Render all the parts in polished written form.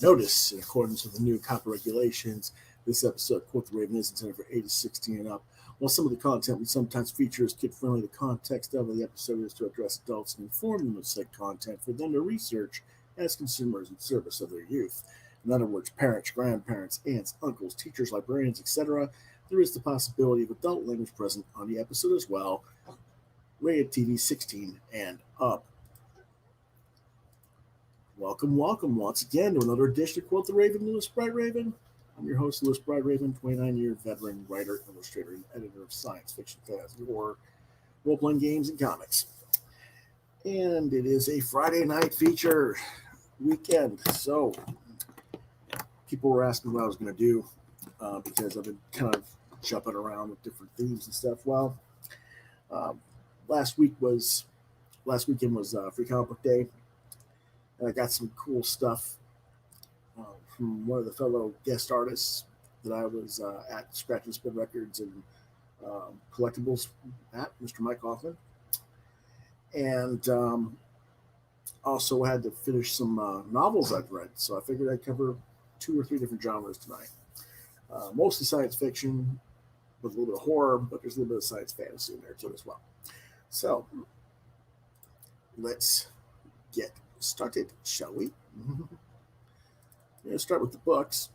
Notice, in accordance with the new copyright regulations, this episode, Quoth the Raven, is intended for ages 16 and up. While some of the content we sometimes feature is kid-friendly, the context of the episode is to address adults and inform them of said content for them to research as consumers in service of their youth. In other words, parents, grandparents, aunts, uncles, teachers, librarians, etc. There is the possibility of adult language present on the episode as well. Rated TV 16 and up. Welcome once again to another edition of Quoth the Raven, Lewis Bright Raven. I'm your host, Lewis Bright Raven, 29-year veteran writer, illustrator, and editor of science fiction, fantasy, horror, role-playing games, and comics. And it is a Friday night feature weekend, so people were asking what I was going to do because I've been kind of jumping around with different themes and stuff. Well, last weekend was Free Comic Book Day. And I got some cool stuff from one of the fellow guest artists that I was at Scratch and Spin Records and Collectibles at, Mr. Mike Hoffman. And also had to finish some novels I've read. So I figured I'd cover 2 or 3 different genres tonight. Mostly science fiction with a little bit of horror, but there's a little bit of science fantasy in there too as well. So let's get started, shall we? Let's start with the books.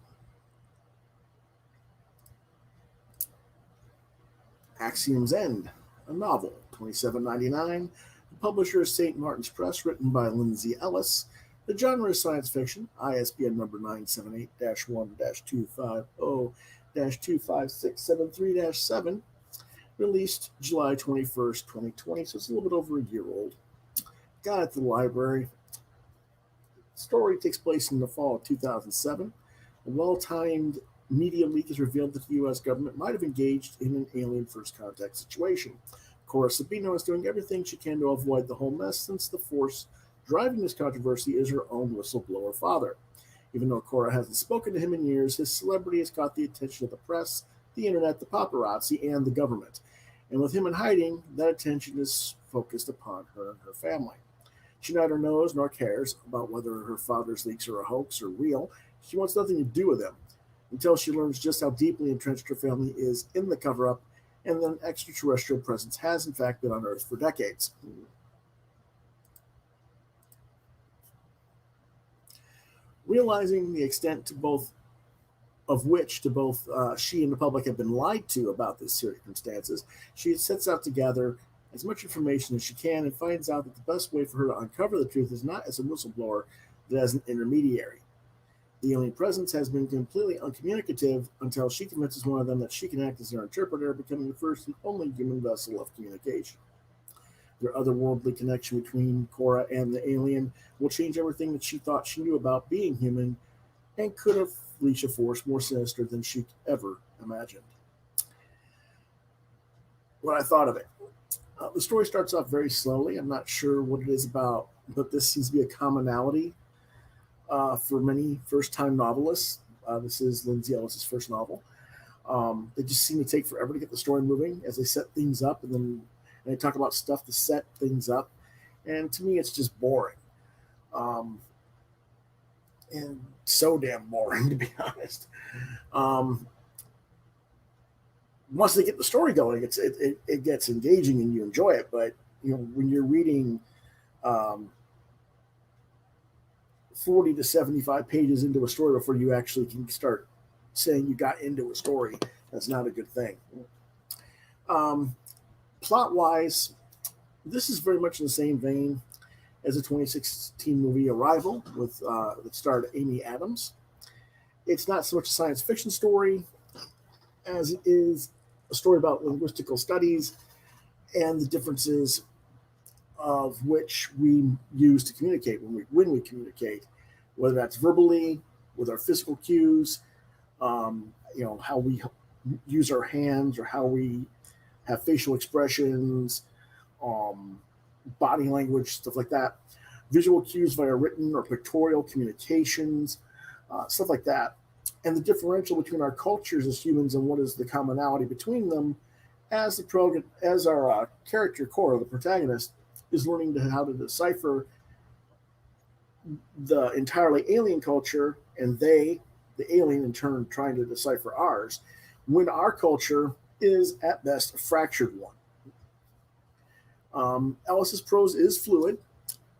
Axiom's End, a novel, $27.99. The publisher is St. Martin's Press, written by Lindsay Ellis. The genre is science fiction, ISBN number 978-1-250-25673-7, released July 21st, 2020, so it's a little bit over a year old. Got it at the library. The story takes place in the fall of 2007. A well-timed media leak has revealed that the U.S. government might have engaged in an alien first contact situation. Cora Sabino is doing everything she can to avoid the whole mess, since the force driving this controversy is her own whistleblower father. Even though Cora hasn't spoken to him in years, his celebrity has caught the attention of the press, the internet, the paparazzi, and the government. And with him in hiding, that attention is focused upon her and her family. She neither knows nor cares about whether her father's leaks are a hoax or real. She wants nothing to do with them until she learns just how deeply entrenched her family is in the cover-up and that an extraterrestrial presence has in fact been on Earth for decades. Realizing the extent to both she and the public have been lied to about these circumstances, she sets out to gather as much information as she can and finds out that the best way for her to uncover the truth is not as a whistleblower, but as an intermediary. The alien presence has been completely uncommunicative until she convinces one of them that she can act as their interpreter, becoming the first and only human vessel of communication. Their otherworldly connection between Cora and the alien will change everything that she thought she knew about being human and could unleash a force more sinister than she ever imagined. What I thought of it. The story starts off very slowly. I'm not sure what it is about, but this seems to be a commonality for many first-time novelists. This is Lindsay Ellis' first novel. They just seem to take forever to get the story moving as they set things up, and they talk about stuff to set things up. And to me, it's just boring. And so damn boring, to be honest. Once they get the story going, it gets engaging and you enjoy it. But when you're reading 40 to 75 pages into a story before you actually can start saying you got into a story, that's not a good thing. Plot-wise, this is very much in the same vein as the 2016 movie Arrival that starred Amy Adams. It's not so much a science fiction story as it is a story about linguistical studies and the differences of which we use to communicate when we communicate, whether that's verbally, with our physical cues, how we use our hands or how we have facial expressions, body language, stuff like that, visual cues via written or pictorial communications, stuff like that. And the differential between our cultures as humans and what is the commonality between them, as our character Cora, the protagonist, is learning how to decipher the entirely alien culture, and they, the alien in turn, trying to decipher ours, when our culture is at best a fractured one. Ellis's prose is fluid,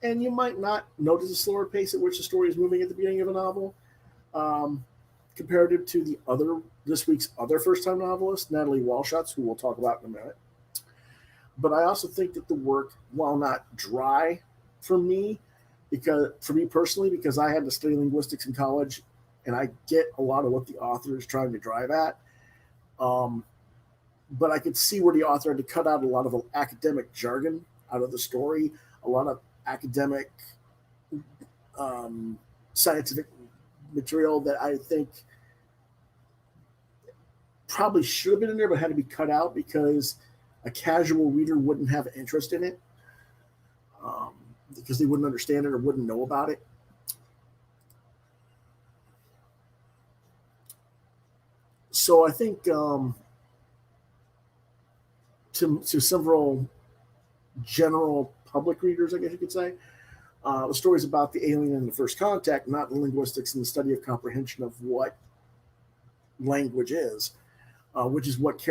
and you might not notice the slower pace at which the story is moving at the beginning of a novel, comparative to this week's other first-time novelist, Natalie Walschots, who we'll talk about in a minute. But I also think that the work, while not dry for me personally, because I had to study linguistics in college, and I get a lot of what the author is trying to drive at. But I could see where the author had to cut out a lot of academic jargon out of the story, a lot of academic, scientific material that I think probably should have been in there, but had to be cut out because a casual reader wouldn't have interest in it, because they wouldn't understand it or wouldn't know about it. So I think to several general public readers, I guess you could say, the story is about the alien and the first contact, not the linguistics and the study of comprehension of what language is, which is what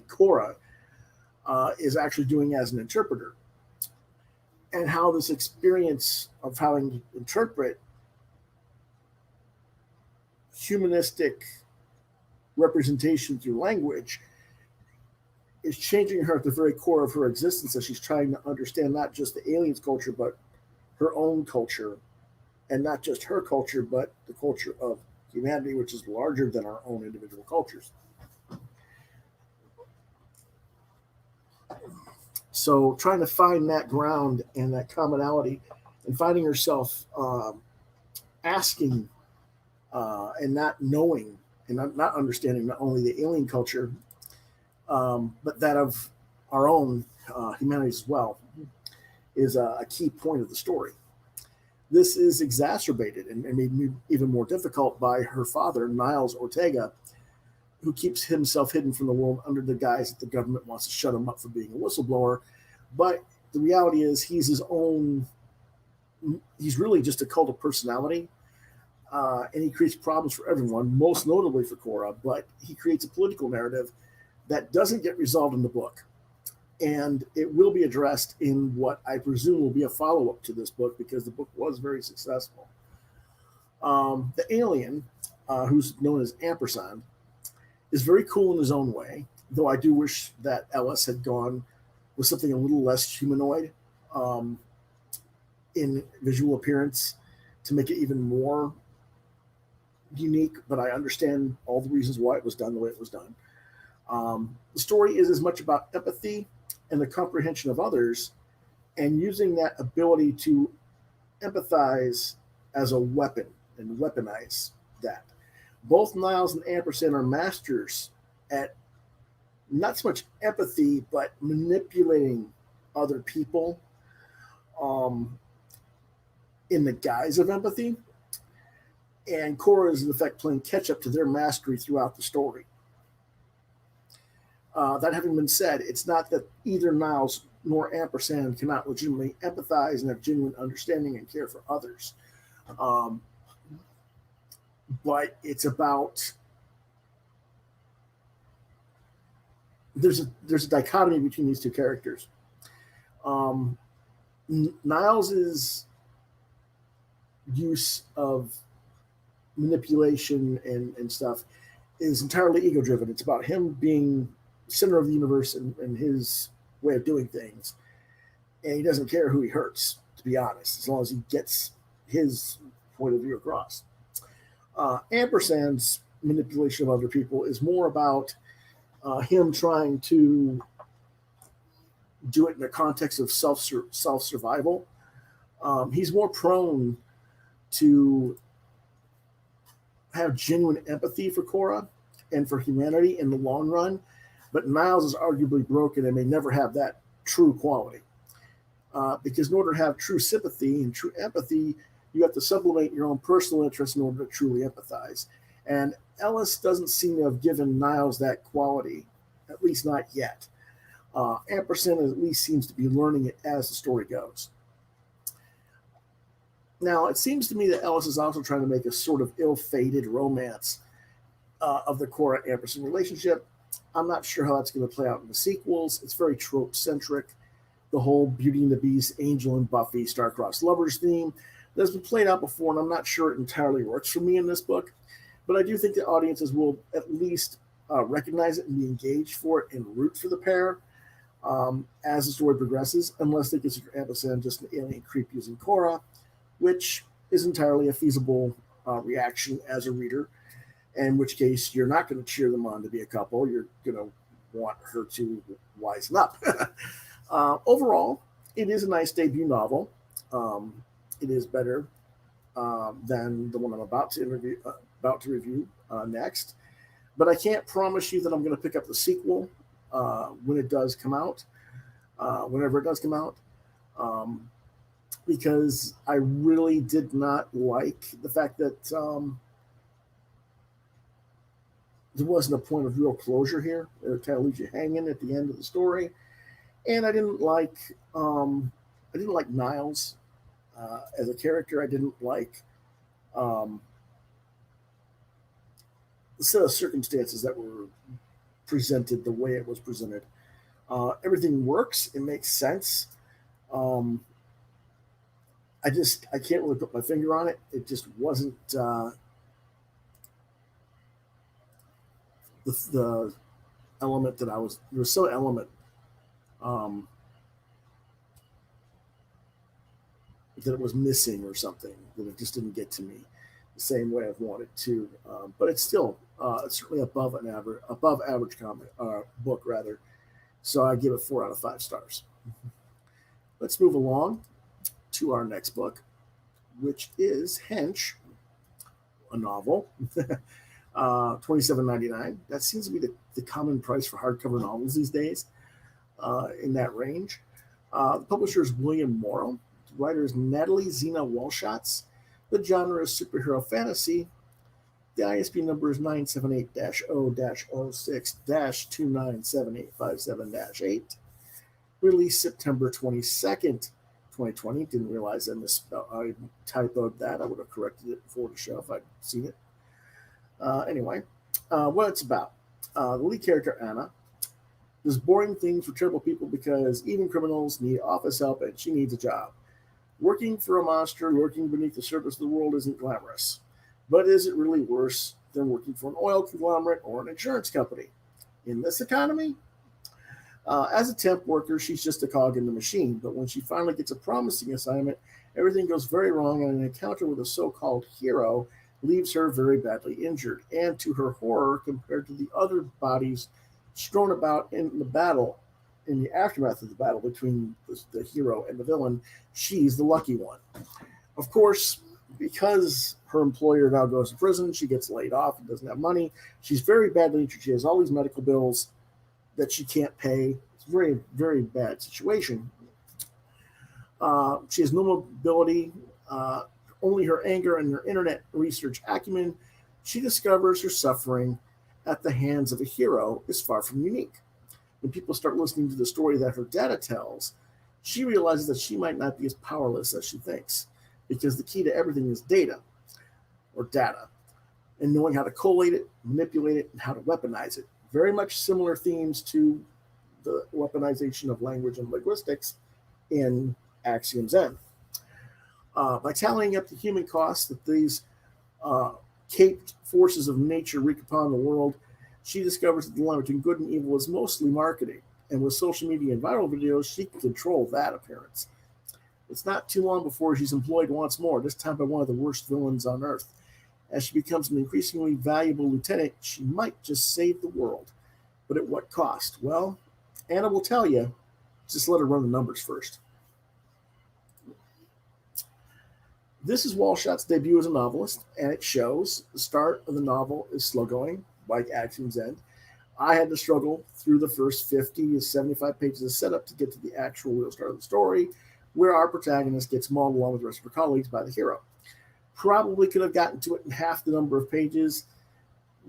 Cora is actually doing as an interpreter, and how this experience of having to interpret humanistic representation through language is changing her at the very core of her existence, as she's trying to understand not just the aliens' culture, but her own culture, and not just her culture, but the culture of humanity, which is larger than our own individual cultures. So trying to find that ground and that commonality, and finding herself asking and not knowing and not understanding not only the alien culture, but that of our own humanity as well, is a key point of the story. This is exacerbated and made even more difficult by her father, Niles Ortega, who keeps himself hidden from the world under the guise that the government wants to shut him up for being a whistleblower. But the reality is he's really just a cult of personality. And he creates problems for everyone, most notably for Cora, but he creates a political narrative that doesn't get resolved in the book. And it will be addressed in what I presume will be a follow-up to this book, because the book was very successful. The alien, who's known as Ampersand, is very cool in his own way, though I do wish that Ellis had gone with something a little less humanoid in visual appearance to make it even more unique, but I understand all the reasons why it was done the way it was done. The story is as much about empathy and the comprehension of others, and using that ability to empathize as a weapon and weaponize that. Both Niles and Ampersand are masters at not so much empathy, but manipulating other people in the guise of empathy. And Cora is, in effect, playing catch-up to their mastery throughout the story. That having been said, it's not that either Niles nor Ampersand cannot legitimately empathize and have genuine understanding and care for others. But it's about... There's a dichotomy between these two characters. Niles' use of manipulation and stuff is entirely ego-driven. It's about him being center of the universe and his way of doing things. And he doesn't care who he hurts, to be honest, as long as he gets his point of view across. Ampersand's manipulation of other people is more about him trying to do it in the context of self-survival. He's more prone to have genuine empathy for Cora and for humanity in the long run, but Niles is arguably broken and may never have that true quality. Because in order to have true sympathy and true empathy, you have to sublimate your own personal interests in order to truly empathize. And Ellis doesn't seem to have given Niles that quality, at least not yet. Ampersand at least seems to be learning it as the story goes. Now, it seems to me that Ellis is also trying to make a sort of ill-fated romance of the Cora Amberson relationship. I'm not sure how that's going to play out in the sequels. It's very trope-centric. The whole Beauty and the Beast, Angel and Buffy star-crossed lovers theme that's been played out before, and I'm not sure it entirely works for me in this book. But I do think the audiences will at least recognize it and be engaged for it and root for the pair as the story progresses, unless they consider Ampersand just an alien creep using Cora, which is entirely a feasible reaction as a reader, in which case you're not going to cheer them on to be a couple. You're going to want her to wisen up. Overall, it is a nice debut novel. It is better than the one I'm about to review next. But I can't promise you that I'm going to pick up the sequel when it does come out, whenever it does come out, because I really did not like the fact that there wasn't a point of real closure here. It kind of leaves you hanging at the end of the story, and I didn't like Niles as a character. I didn't like the set of circumstances that were presented the way it was presented. Everything works. It makes sense. I can't really put my finger on it. It just wasn't the element that there was some element that it was missing or something, that it just didn't get to me the same way I've wanted to. But it's still it's certainly above average comic book rather. So I give it 4 out of 5 stars. Let's move along to our next book, which is HENCH, a novel, $27.99. That seems to be the common price for hardcover novels these days, in that range. The publisher is William Morrow. The writer is Natalie Zina Walschots. The genre is superhero fantasy. The ISBN number is 978-0-06-297857-8. Released September 22nd, 2020. Didn't realize I typoed that. I would have corrected it before the show if I'd seen it. Anyway, what it's about. The lead character, Anna, does boring things for terrible people because even criminals need office help and she needs a job. Working for a monster lurking beneath the surface of the world isn't glamorous. But is it really worse than working for an oil conglomerate or an insurance company? In this economy? As a temp worker, she's just a cog in the machine. But when she finally gets a promising assignment, everything goes very wrong, and an encounter with a so-called hero leaves her very badly injured. And to her horror, compared to the other bodies strewn about in the aftermath of the battle between the hero and the villain, she's the lucky one. Of course, because her employer now goes to prison, she gets laid off and doesn't have money. She's very badly injured. She has all these medical bills that she can't pay. It's a very, very bad situation. She has no mobility, only her anger and her internet research acumen. She discovers her suffering at the hands of a hero is far from unique. When people start listening to the story that her data tells, she realizes that she might not be as powerless as she thinks, because the key to everything is data, and knowing how to collate it, manipulate it, and how to weaponize it. Very much similar themes to the weaponization of language and linguistics in Axiom's End. By tallying up the human costs that these caped forces of nature wreak upon the world, she discovers that the line between good and evil is mostly marketing. And with social media and viral videos, she can control that appearance. It's not too long before she's employed once more, this time by one of the worst villains on Earth. As she becomes an increasingly valuable lieutenant, she might just save the world. But at what cost? Well, Anna will tell you. Just let her run the numbers first. This is Walschots' debut as a novelist, and it shows. The start of the novel is slow going, like Axiom's End. I had to struggle through the first 50 to 75 pages of setup to get to the actual real start of the story, where our protagonist gets mauled along with the rest of her colleagues by the hero. Probably could have gotten to it in half the number of pages.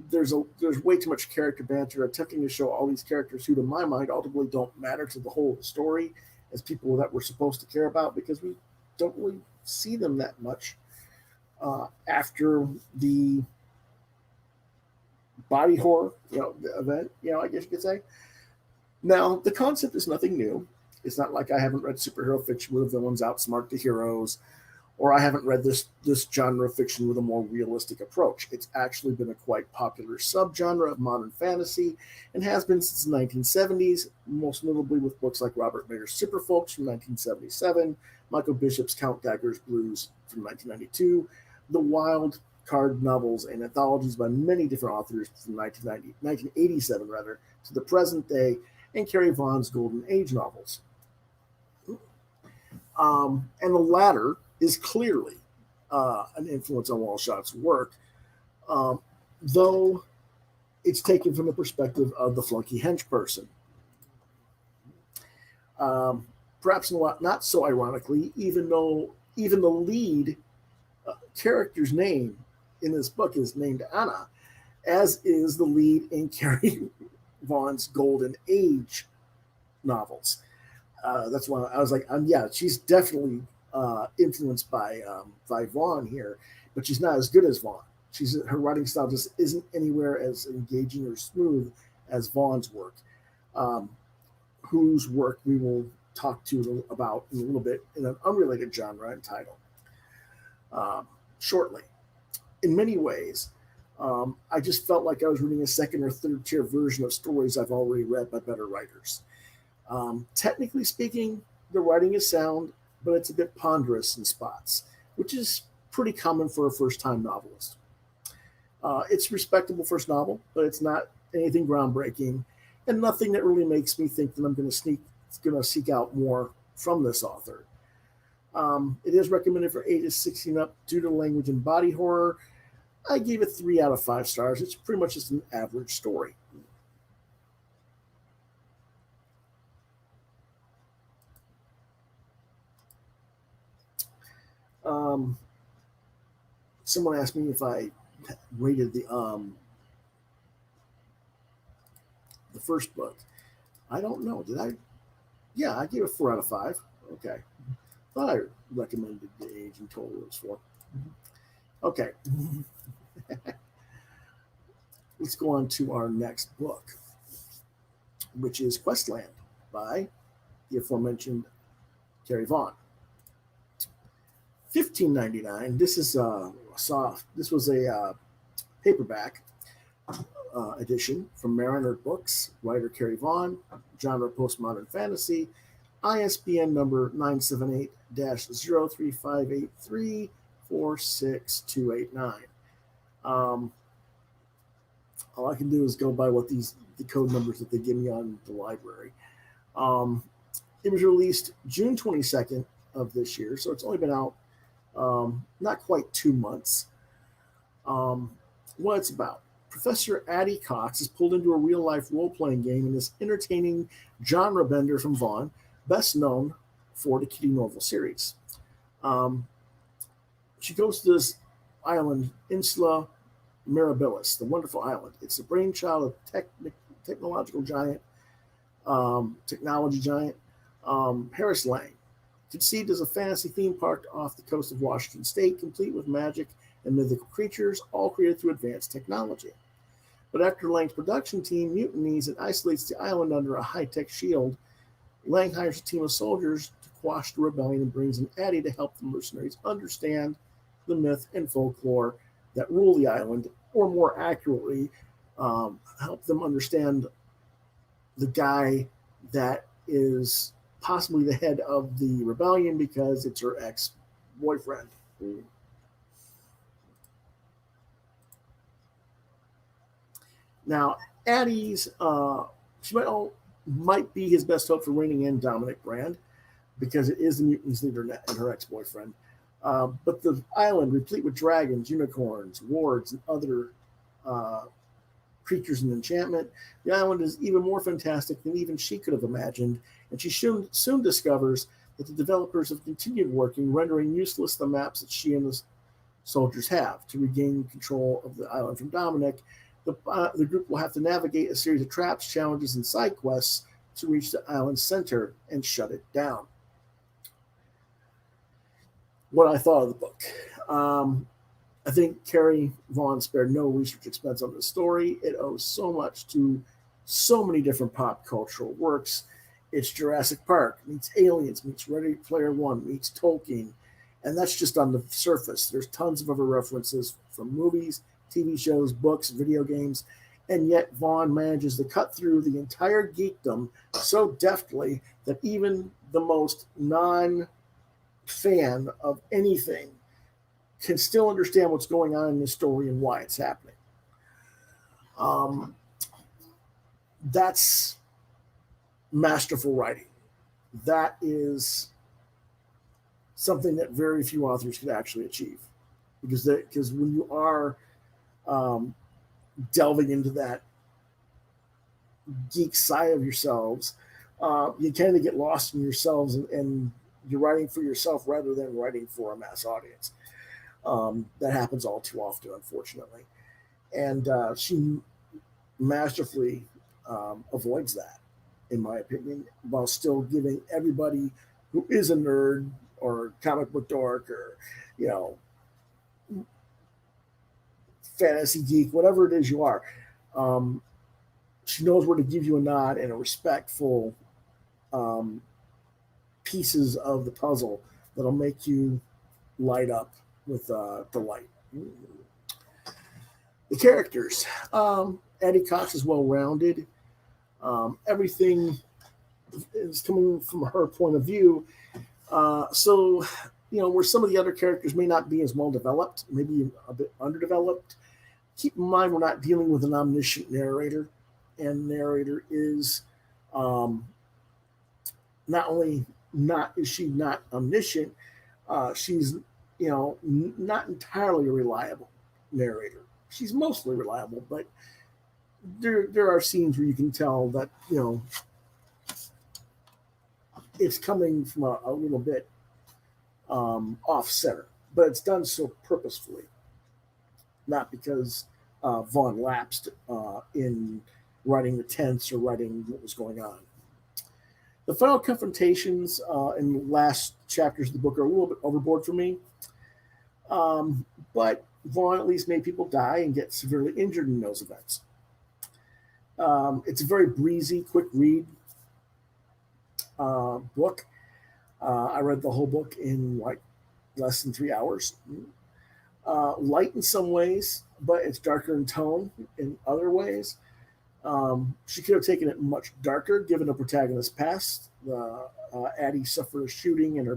There's way too much character banter, attempting to show all these characters who, to my mind, ultimately don't matter to the whole of the story as people that we're supposed to care about, because we don't really see them that much after the body horror, event. I guess you could say. Now, the concept is nothing new. It's not like I haven't read superhero fiction where the villains outsmart the heroes, or I haven't read this genre of fiction with a more realistic approach. It's actually been a quite popular subgenre of modern fantasy and has been since the 1970s, most notably with books like Robert Mayer's Superfolks from 1977, Michael Bishop's Count Dagger's Blues from 1992, the Wild Card novels and anthologies by many different authors from 1987 rather, to the present day, and Carrie Vaughn's Golden Age novels. And the latter is clearly an influence on Walschots' work, though it's taken from the perspective of the flunky hench person. Perhaps not so ironically, even the lead character's name in this book is named Anna, as is the lead in Carrie Vaughn's Golden Age novels. That's why I was like, yeah, she's definitely influenced by Vaughn here, but she's not as good as Vaughn. Her writing style just isn't anywhere as engaging or smooth as Vaughn's work, whose work we will talk about in a little bit in an unrelated genre and title shortly. In many ways, I just felt like I was reading a second or third tier version of stories I've already read by better writers. Technically speaking, the writing is sound, but it's a bit ponderous in spots, which is pretty common for a first-time novelist. It's a respectable first novel, but it's not anything groundbreaking, and nothing that really makes me think that I'm going to seek out more from this author. It is recommended for ages 16 up due to language and body horror. I gave it 3 out of 5 stars. It's pretty much just an average story. Someone asked me if I rated the first book. I don't know. Did I? Yeah, I gave it 4 out of 5. Okay. Thought I recommended the age and total it was 4. Okay. Let's go on to our next book, which is Questland by the aforementioned Carrie Vaughn. $15.99. This is soft. This was a paperback edition from Mariner Books. Writer Carrie Vaughn. Genre postmodern fantasy. ISBN number 978-03583-46289. All I can do is go by what the code numbers that they give me on the library. It was released June 22nd of this year, so it's only been out not quite 2 months. What it's about. Professor Addie Cox is pulled into a real-life role-playing game in this entertaining genre bender from Vaughn, best known for the Kitty Norval series. She goes to this island, Insula Mirabilis, the wonderful island. It's the brainchild of technology giant Harris Lang. Conceived as a fantasy theme park off the coast of Washington State, complete with magic and mythical creatures, all created through advanced technology. But after Lang's production team mutinies and isolates the island under a high-tech shield, Lang hires a team of soldiers to quash the rebellion and brings in Addie to help the mercenaries understand the myth and folklore that rule the island, or more accurately, help them understand the guy that is possibly the head of the rebellion because it's her ex-boyfriend. Now, Addie's, she might be his best hope for reining in Dominic Brand because it is the mutants leader and her ex-boyfriend. But the island, replete with dragons, unicorns, wards, and other creatures and enchantment, the island is even more fantastic than even she could have imagined, and she soon discovers that the developers have continued working, rendering useless the maps that she and the soldiers have. To regain control of the island from Dominic, the group will have to navigate a series of traps, challenges, and side quests to reach the island's center and shut it down. what I thought of the book. I think Carrie Vaughn spared no research expense on the story. It owes so much to so many different pop cultural works. It's Jurassic Park meets Aliens meets Ready Player One meets Tolkien, and that's just on the surface. There's tons of other references from movies, TV shows, books, video games, and yet Vaughn manages to cut through the entire geekdom so deftly that even the most non fan of anything can still understand what's going on in the story and why it's happening. Um, that's masterful writing. That is something that very few authors could actually achieve, because when you are um, delving into that geek side of yourselves, you tend to get lost in yourselves, and you're writing for yourself rather than writing for a mass audience. That happens all too often, unfortunately. And she masterfully avoids that, in my opinion, while still giving everybody who is a nerd or comic book dork or, you know, fantasy geek, whatever it is you are, um, she knows where to give you a nod and a respectful um, pieces of the puzzle that'll make you light up with delight. The characters. Addie Cox is well rounded. Everything is coming from her point of view. So, where some of the other characters may not be as well developed, maybe a bit underdeveloped, keep in mind we're not dealing with an omniscient narrator. And narrator is not only not is she not omniscient, she's not entirely a reliable narrator. She's mostly reliable, but there are scenes where you can tell that it's coming from a little bit off center, but it's done so purposefully, not because Vaughn lapsed in writing the tense or writing what was going on. The final confrontations in the last chapters of the book are a little bit overboard for me, but Vaughn at least made people die and get severely injured in those events. It's a very breezy, quick read book. I read the whole book in like less than 3 hours. Light in some ways, but it's darker in tone in other ways. She could have taken it much darker, given the protagonist's past. Addie suffered a shooting, and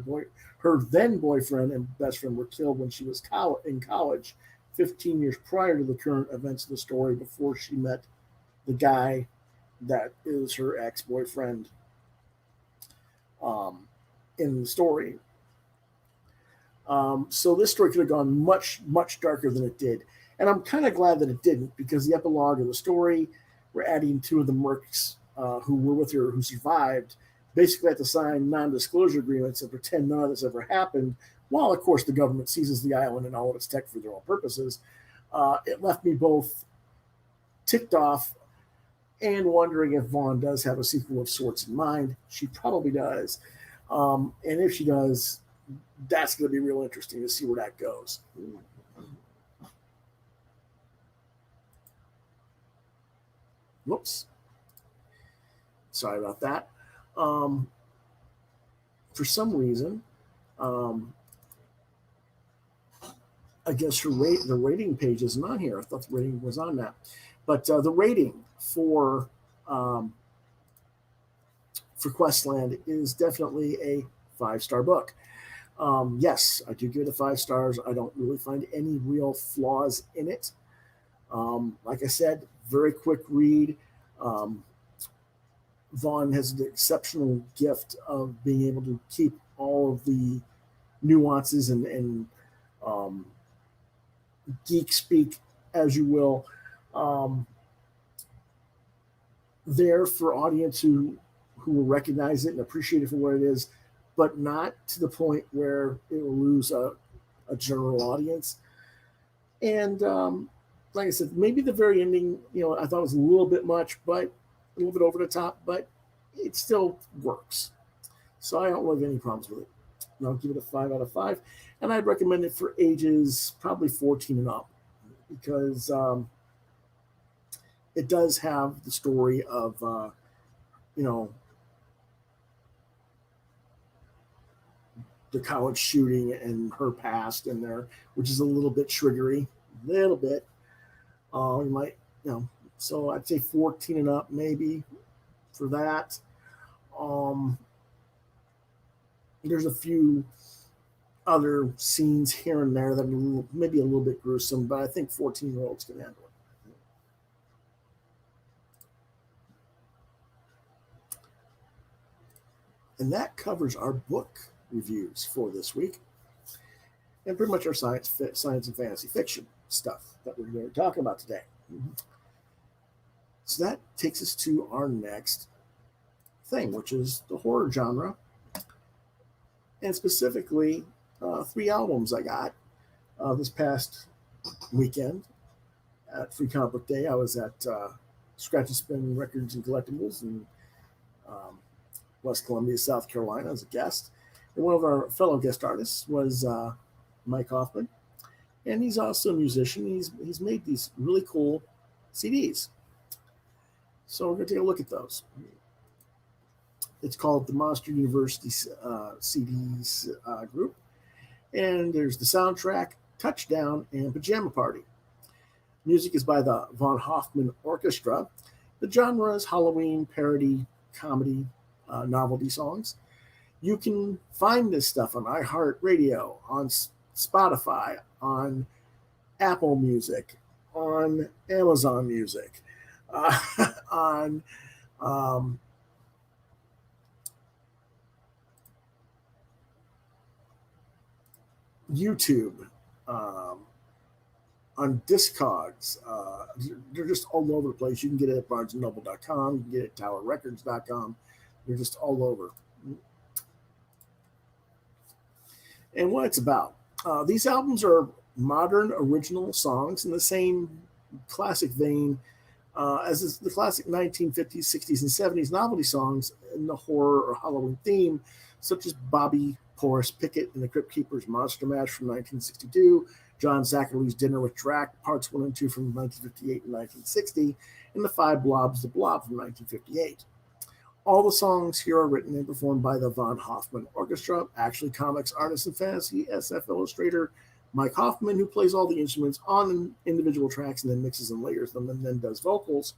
her then boyfriend and best friend were killed when she was in college, 15 years prior to the current events of the story, before she met the guy that is her ex-boyfriend in the story. So this story could have gone much, much darker than it did. And I'm kind of glad that it didn't, because the epilogue of the story, we're adding two of the mercs who were with her, who survived, basically had to sign non-disclosure agreements and pretend none of this ever happened, while, of course, the government seizes the island and all of its tech for their own purposes. It left me both ticked off and wondering if Vaughn does have a sequel of sorts in mind. She probably does. And if she does, that's going to be real interesting to see where that goes. Whoops. Sorry about that. For some reason, I guess the rating page isn't on here. I thought the rating was on that. But the rating for Questland is definitely a 5-star book. Yes, I do give it 5 stars. I don't really find any real flaws in it. Like I said, very quick read. Vaughn has the exceptional gift of being able to keep all of the nuances and geek speak, as you will, there for audience who will recognize it and appreciate it for what it is, but not to the point where it will lose a general audience. And like I said, maybe the very ending, I thought was a little bit much, but a little bit over the top, but it still works. So I don't really have any problems with it. I'll give it a 5 out of 5. And I'd recommend it for ages probably 14 and up because it does have the story of, the college shooting and her past in there, which is a little bit triggery, a little bit. You might, so I'd say 14 and up maybe for that. There's a few other scenes here and there that are maybe a little bit gruesome, but I think 14-year-olds can handle it. And that covers our book reviews for this week, and pretty much our science and fantasy fiction stuff that we're going to talk about today. So that takes us to our next thing, which is the horror genre, and specifically 3 albums I got this past weekend at Free Comic Book Day. I was at Scratch and Spin Records and Collectibles in West Columbia, South Carolina, as a guest. And one of our fellow guest artists was Mike Hoffman, and he's also a musician. He's made these really cool CDs. So we're going to take a look at those. It's called the Monster University CDs group. And there's the soundtrack, Touchdown, and Pajama Party. Music is by the Vaughn Hoffman Orchestra. The genre is Halloween, parody, comedy, novelty songs. You can find this stuff on iHeartRadio, on Spotify, on Apple Music, on Amazon Music, on YouTube, on Discogs. They're just all over the place. You can get it at BarnesandNoble.com. You can get it at TowerRecords.com. They're just all over. And what it's about. These albums are modern original songs in the same classic vein as the classic 1950s, 60s, and 70s novelty songs in the horror or Halloween theme, such as Bobby Porus Pickett and the Crypt Keeper's Monster Mash from 1962, John Zacharias' Dinner with Drac, Parts 1 and 2 from 1958 and 1960, and The Five Blobs, The Blob from 1958. All the songs here are written and performed by the Vaughn Hoffman Orchestra, actually comics artist and fantasy SF illustrator Mike Hoffman, who plays all the instruments on individual tracks and then mixes and layers them and then does vocals.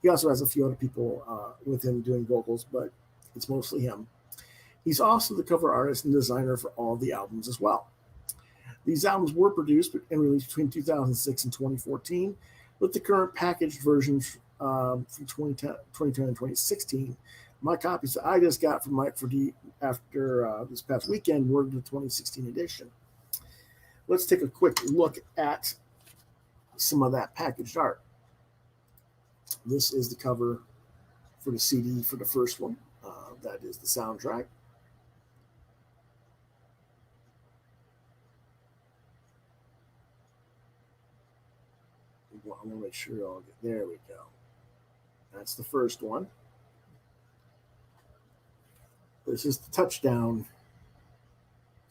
He also has a few other people with him doing vocals, but it's mostly him. He's also the cover artist and designer for all the albums as well. These albums were produced and released between 2006 and 2014, with the current packaged versions from 2010 and 2016. My copies that I just got from Mike after this past weekend were the 2016 edition. Let's take a quick look at some of that packaged art. This is the cover for the CD for the first one. That is the soundtrack. I'm going to make sure I'll get, there we go. That's the first one. This is the Touchdown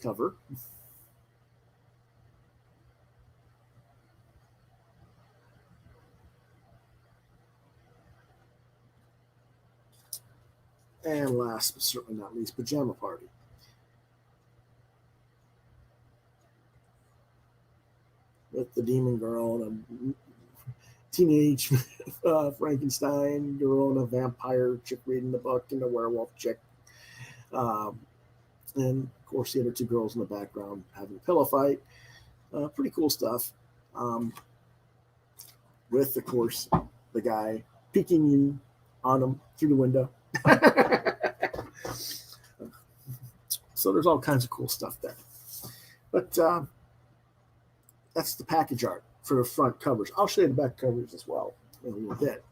cover. And last but certainly not least, Pajama Party. With the demon girl and a teenage Frankenstein girl and a vampire chick reading the book and a werewolf chick. And of course, the other two girls in the background having a pillow fight. Pretty cool stuff. With, of course, the guy peeking you on him through the window. So there's all kinds of cool stuff there. But that's the package art for the front covers. I'll show you the back covers as well in a little bit.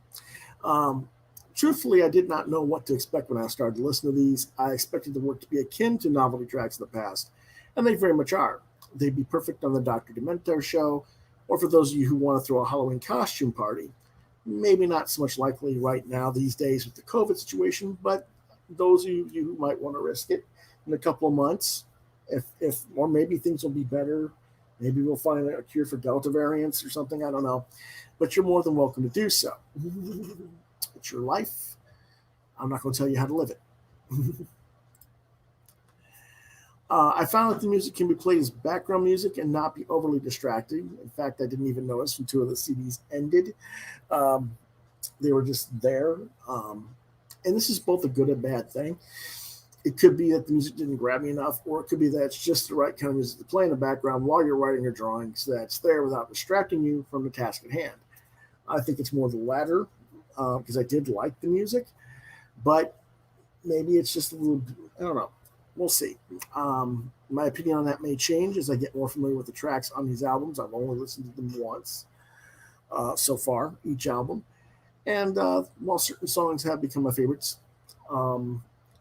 Truthfully, I did not know what to expect when I started to listen to these. I expected the work to be akin to novelty tracks of the past, and they very much are. They'd be perfect on the Dr. Demento show, or for those of you who want to throw a Halloween costume party. Maybe not so much likely right now these days with the COVID situation, but those of you who might want to risk it, in a couple of months. If or maybe things will be better. Maybe we'll find a cure for Delta variants or something. I don't know. But you're more than welcome to do so. It's your life. I'm not going to tell you how to live it. I found that the music can be played as background music and not be overly distracting. In fact, I didn't even notice when two of the CDs ended. Um, they were just there. And this is both a good and bad thing. It could be that the music didn't grab me enough, or it could be that it's just the right kind of music to play in the background while you're writing or drawing so that it's there without distracting you from the task at hand. I think it's more the latter because I did like the music, but maybe it's just a little, I don't know. We'll see. My opinion on that may change as I get more familiar with the tracks on these albums. I've only listened to them once so far, each album. And while certain songs have become my favorites,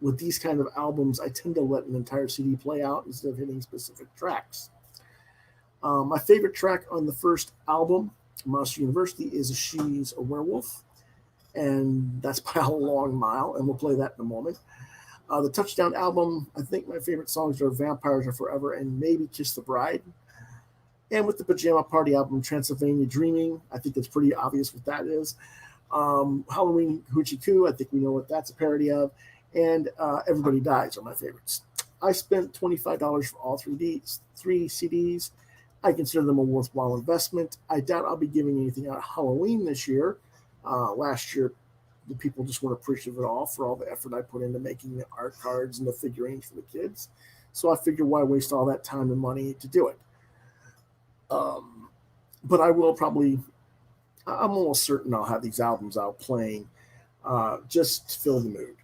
with these kind of albums, I tend to let an entire CD play out instead of hitting specific tracks. My favorite track on the first album, Monster University, is She's a Werewolf, and that's by a long mile, and we'll play that in a moment. The Touchdown album, I think my favorite songs are Vampires Are Forever and maybe Kiss the Bride. And with the Pajama Party album, Transylvania Dreaming, I think it's pretty obvious what that is. Halloween Hoochie Coo, I think we know what that's a parody of. And Everybody Dies are my favorites. I spent $25 for all three CDs. I consider them a worthwhile investment. I doubt I'll be giving anything out at Halloween this year. Last year, the people just weren't appreciative at all for all the effort I put into making the art cards and the figurines for the kids. So I figured why waste all that time and money to do it. But I will probably, I'm almost certain I'll have these albums out playing just to fill the mood.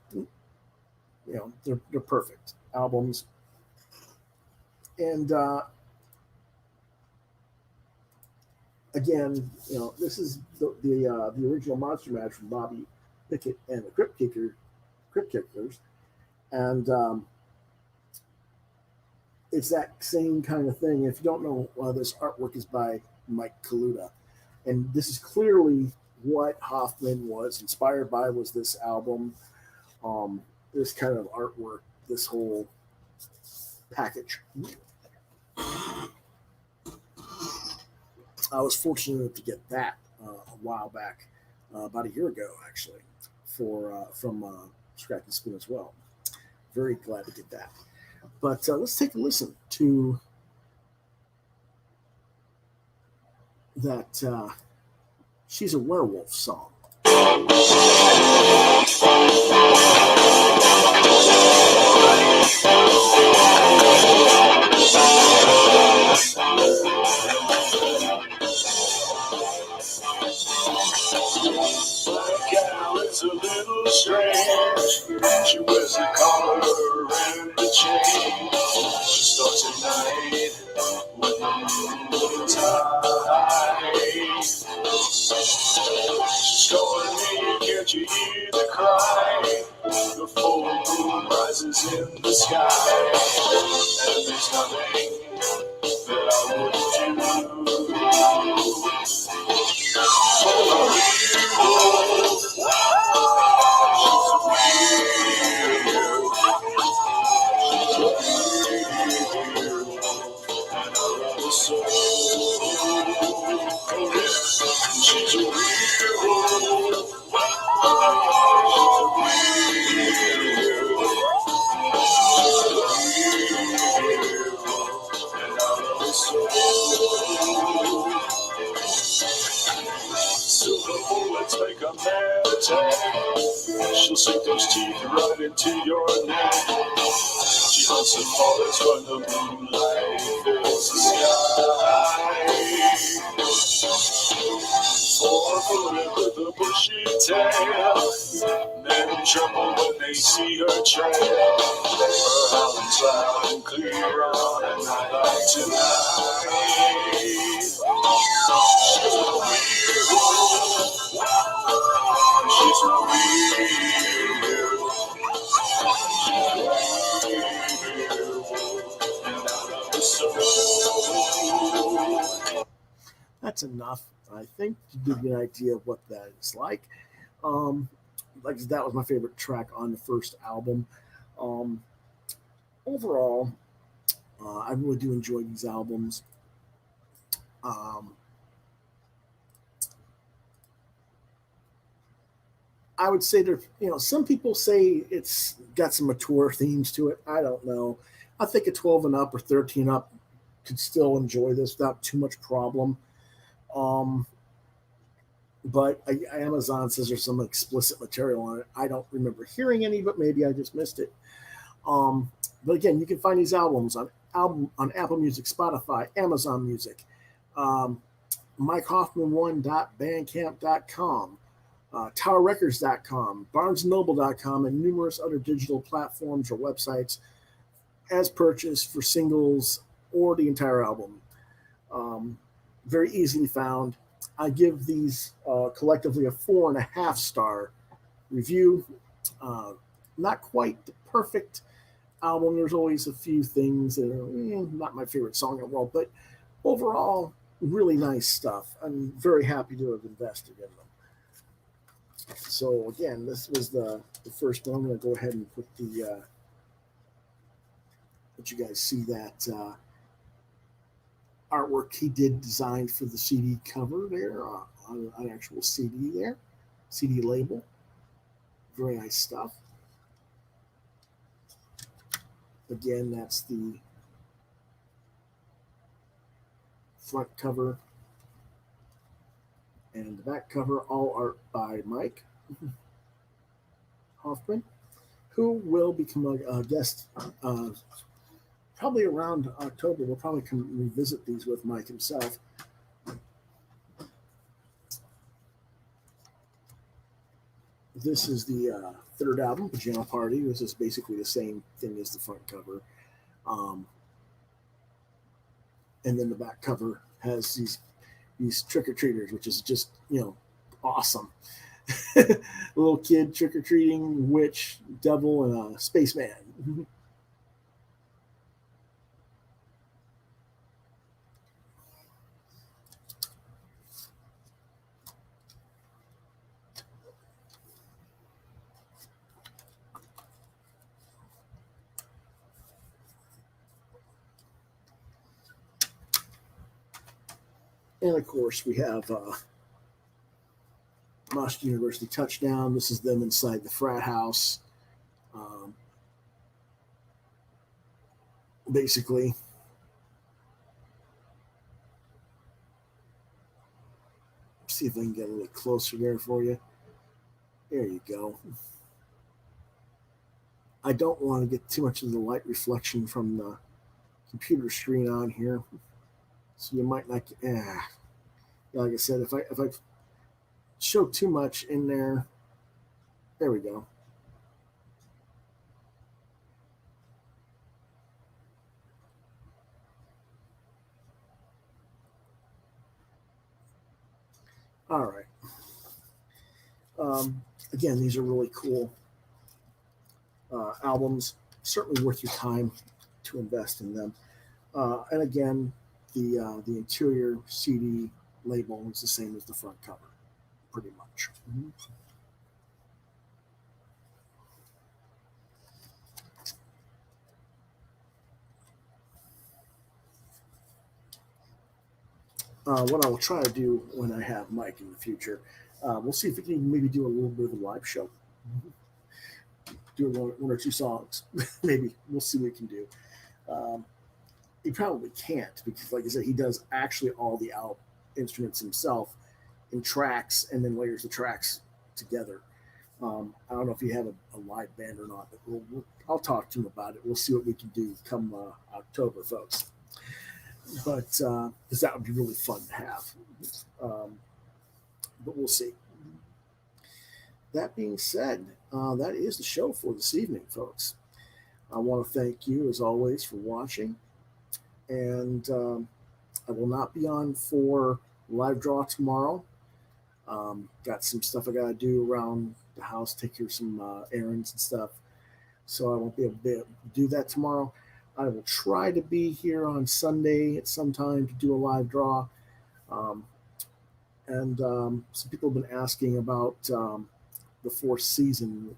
You know, they're perfect albums. And again, you know, this is the original Monster Mash from Bobby Pickett and the Crypt Kickers, and it's that same kind of thing. If you don't know, this artwork is by Mike Kaluta, and this is clearly what Hoffman was inspired by. Was this album, this kind of artwork, this whole package. I was fortunate to get that a while back, about a year ago, actually, from Scratch and Spin as well. Very glad to get that. But let's take a listen to that She's a Werewolf song. It's a little strange. She wears a collar and a chain. She starts at night with the moon tide. She's calling me, can't you hear the cry? The full moon rises in the sky. And there's nothing that I wouldn't do. Take a mad attack. She'll sink those teeth right into your neck. She hunts the forest when the moonlight fills the sky. 4-footed with a bushy tail. Men tremble when they see her trail. Her howling's loud and clear on a night like tonight. She's a weird. She's a weird. That's enough, I think, to give you an idea of what that is like. Like that was my favorite track on the first album. overall, I really do enjoy these albums. Um, I would say there, some people say it's got some mature themes to it. I don't know. I think a 12 and up or 13 up could still enjoy this without too much problem. Um, but Amazon says there's some explicit material on it. I don't remember hearing any, but maybe I just missed it. Um, but again, you can find these albums on Apple Music, Spotify, Amazon Music, um, MikeHoffman1.bandcamp.com, TowerRecords.com, BarnesandNoble.com, and numerous other digital platforms or websites as purchased for singles or the entire album. Um, Very easily found. I give these collectively a 4.5 star review. Uh, Not quite the perfect album. There's always a few things that are not my favorite song in the world, but overall, really nice stuff. I'm very happy to have invested in them. So again, this was the first one. I'm going to go ahead and put let you guys see that artwork he did design for the CD cover there on an actual CD there, CD label. Very nice stuff. Again, that's the front cover and the back cover, all art by Mike Hoffman, who will become a guest probably around October. We'll probably come revisit these with Mike himself. This is the third album, Pajama Party. This is basically the same thing as the front cover. Um, and then the back cover has these trick or treaters, which is just awesome. A little kid trick or treating, witch, devil, and a spaceman. And of course, we have Mosh University Touchdown. This is them inside the frat house. Um, Basically, see if I can get a little closer there for you. There you go. I don't want to get too much of the light reflection from the computer screen on here, so you might not. Like I said, if I show too much in there, there we go. All right. Again, these are really cool albums. Certainly worth your time to invest in them. And again, the interior CD label is the same as the front cover, pretty much. Mm-hmm. What I will try to do when I have Mike in the future, we'll see if we can maybe do a little bit of a live show. Do one or two songs, maybe. We'll see what we can do. Um, he probably can't because, like I said, he does actually all the instruments himself in tracks and then layers the tracks together. I don't know if you have a live band or not, but I'll talk to him about it. We'll see what we can do come October, folks. But because that would be really fun to have. Um, but we'll see. That being said, that is the show for this evening, folks. I want to thank you, as always, for watching. And I will not be on for live draw tomorrow. Got some stuff I got to do around the house, take care of some errands and stuff. So I won't be able to do that tomorrow. I will try to be here on Sunday at some time to do a live draw. Um, and some people have been asking about the fourth season.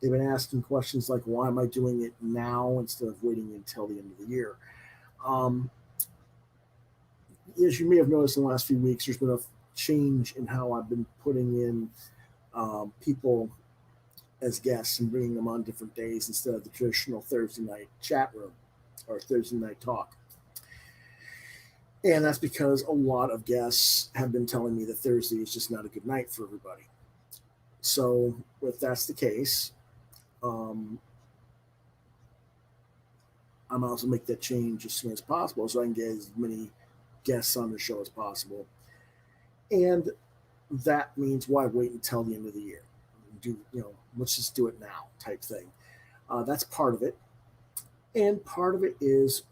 They've been asking questions like, why am I doing it now instead of waiting until the end of the year? Um, as you may have noticed in the last few weeks, there's been a change in how I've been putting in people as guests and bringing them on different days instead of the traditional Thursday night chat room or Thursday night talk. And that's because a lot of guests have been telling me that Thursday is just not a good night for everybody. So if that's the case, I'm also make that change as soon as possible so I can get as many guests on the show as possible. And that means why wait until the end of the year? Let's just do it now type thing. That's part of it. And part of it is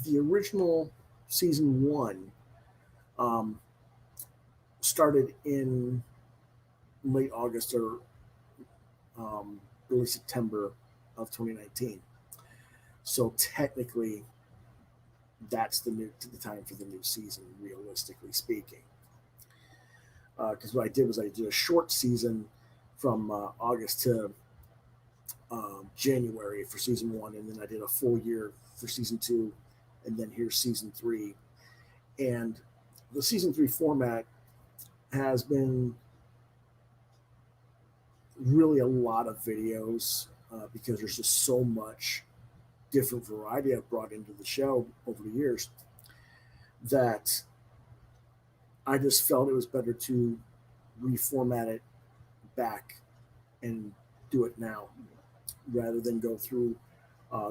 the original season 1 started in late August or early September of 2019. So technically, that's the time for the new season, realistically speaking. Because what I did was I did a short season from August to January for season 1, and then I did a full year for season 2, and then here's season 3. And the season 3 format has been really a lot of videos because there's just so much different variety I've brought into the show over the years that I just felt it was better to reformat it back and do it now rather than go through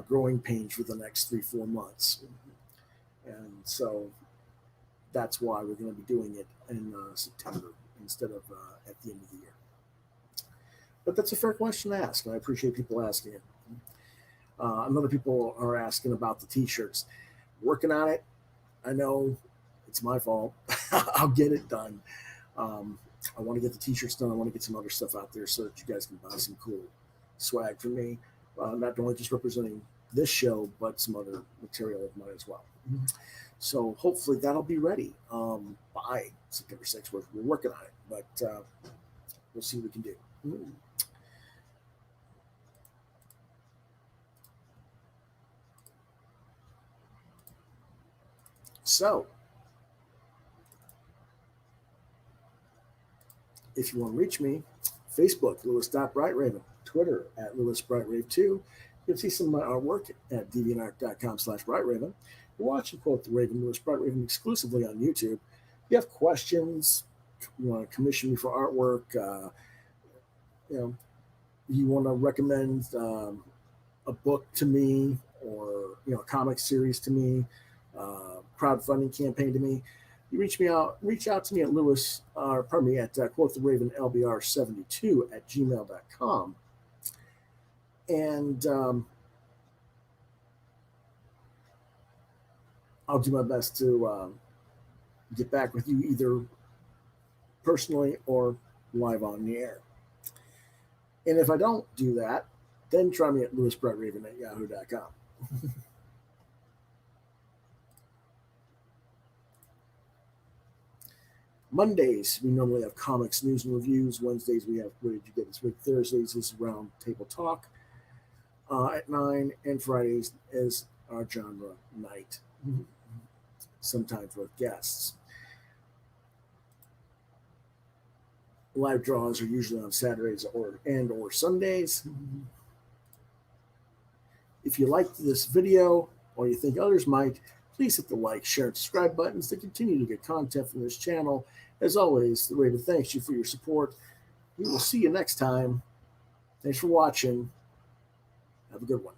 growing pains for the next 3-4 months. And so that's why we're going to be doing it in September instead of at the end of the year. But that's a fair question to ask, and I appreciate people asking it. Another people are asking about the t-shirts. Working on it. I know it's my fault. I'll get it done. I want to get the t-shirts done. I want to get some other stuff out there so that you guys can buy some cool swag from me. Not only just representing this show, but some other material of mine as well. So hopefully that'll be ready by September 6th. We're working on it, but we'll see what we can do. So, if you want to reach me, Facebook, Lewis.BrightRaven, Twitter at LewisBrightRave2. You can see some of my artwork at deviantart.com/BrightRaven. You're watching Quoth the Raven, Lewis Bright Raven exclusively on YouTube. If you have questions, you want to commission me for artwork, you want to recommend a book to me or a comic series to me, crowdfunding campaign to me, you reach out to me at Lewis, at Quoth the Raven LBR72 at gmail.com. And I'll do my best to get back with you either personally or live on the air. And if I don't do that, then try me at lewisbrightraven at yahoo.com. Mondays, we normally have comics, news, and reviews. Wednesdays, we have What Did You Get This Week? Thursdays is Round Table Talk at 9. And Fridays is our genre night, sometimes with guests. Live draws are usually on Saturdays or Sundays. If you liked this video or you think others might, please hit the like, share, and subscribe buttons to continue to get content from this channel. As always, the Raven thanks you for your support. We will see you next time. Thanks for watching. Have a good one.